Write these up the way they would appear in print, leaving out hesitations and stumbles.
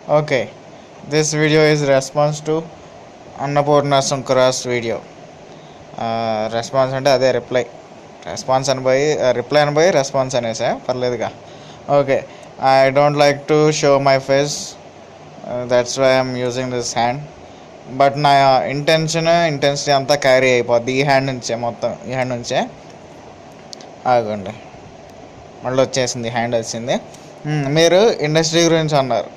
Okay, this video is response to Annapurna Sunkara's video. Response అంటే అదే response అని పోయి రిప్లై అని పోయి రెస్పాన్స్ అనేసా పర్లేదుగా. Okay, I don't like to show my face, that's why I'm using this hand. But నా intensity అంతా క్యారీ అయిపోద్ది ఈ హ్యాండ్ నుంచే, మొత్తం ఈ హ్యాండ్ నుంచే. ఆగండి, మళ్ళీ వచ్చేసింది, హ్యాండ్ వచ్చింది. మీరు ఇండస్ట్రీ గురించి అన్నారు,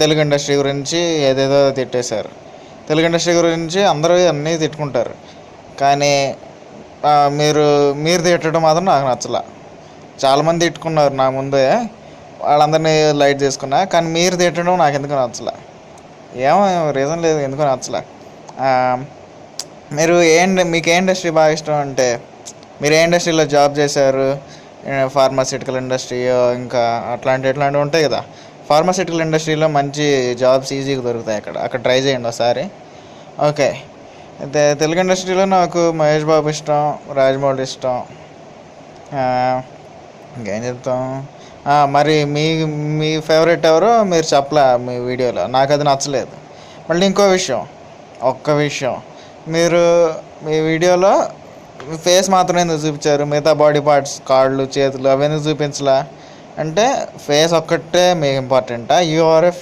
తెలుగు ఇండస్ట్రీ గురించి ఏదేదో తిట్టేశారు. తెలుగు ఇండస్ట్రీ గురించి అందరూ అన్నీ తిట్టుకుంటారు, కానీ మీరు తిట్టడం మాత్రం నాకు నచ్చలా. చాలామంది తిట్టుకున్నారు నా ముందే, వాళ్ళందరినీ లైట్ చేసుకున్నా, కానీ మీరు తిట్టడం నాకు ఎందుకు నచ్చలా. ఏమో రీజన్ లేదు, ఎందుకు నచ్చలా. మీరు మీకు ఏ ఇండస్ట్రీ బాగా ఇష్టం అంటే, మీరు ఏ ఇండస్ట్రీలో జాబ్ చేశారు? ఫార్మాసిటికల్ ఇండస్ట్రీ, ఇంకా ఇట్లాంటివి ఉంటాయి కదా. ఫార్మాసిటికల్ ఇండస్ట్రీలో మంచి జాబ్స్ ఈజీగా దొరుకుతాయి, అక్కడ ట్రై చేయండి ఒకసారి. ఓకే, అయితే తెలుగు ఇండస్ట్రీలో నాకు మహేష్ బాబు ఇష్టం, రాజమౌళి ఇష్టం. ఇంకేం చెప్తాం. మరి మీ ఫేవరెట్ ఎవరో మీరు చెప్పలే మీ వీడియోలో, నాకు అది నచ్చలేదు. మళ్ళీ ఒక్క విషయం, మీరు మీ వీడియోలో ఫేస్ మాత్రం ఎందుకు చూపించారు? మిగతా బాడీ పార్ట్స్, కాళ్ళు, చేతులు అవన్నీ చూపించలా అంటే ఫేస్ ఒక్కటే మీకు ఇంపార్టెంటా? You are a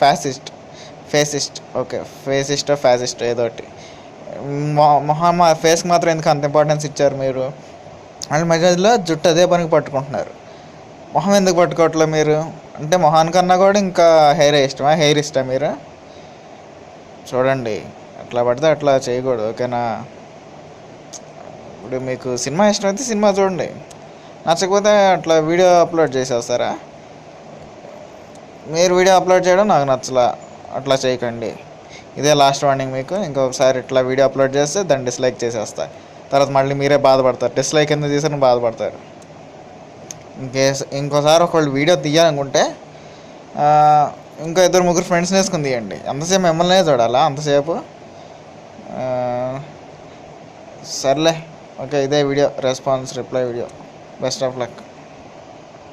fascist. Okay, fascist ఏదో ఒకటి. ఫేస్కి మాత్రం ఎందుకు అంత ఇంపార్టెన్స్ ఇచ్చారు మీరు? అండ్ మధ్యలో జుట్టు అదే పనికి పట్టుకుంటున్నారు, మొహం ఎందుకు పట్టుకోవట్లేదు మీరు? అంటే మొహానికన్నా కూడా ఇంకా హెయిర్ ఇష్టమా మీరు? చూడండి, అట్లా పడితే అట్లా చేయకూడదు, ఓకేనా? ఇప్పుడు మీకు సినిమా ఇష్టమైతే సినిమా చూడండి, నచ్చకపోతే అట్లా వీడియో అప్లోడ్ చేసేస్తారా? మీరు వీడియో అప్లోడ్ చేయడం నాకు నచ్చలా, అట్లా చేయకండి. ఇదే లాస్ట్ వార్నింగ్ మీకు. ఇంకొకసారి ఇట్లా వీడియో అప్లోడ్ చేస్తే దాన్ని డిస్లైక్ చేసేస్తా. తర్వాత మళ్ళీ మీరే బాధపడతారు, డిస్లైక్ ఎందుకు చేశారని బాధపడతారు. ఇంకోసారి ఒకళ్ళు వీడియో తీయాలనుకుంటే ఇంకో 2-3 ఫ్రెండ్స్ని వేసుకుని తీయండి. అంతసేపు మిమ్మల్నే చూడాలా అంతసేపు? సర్లే, ఓకే, ఇదే video reply video. Best of luck.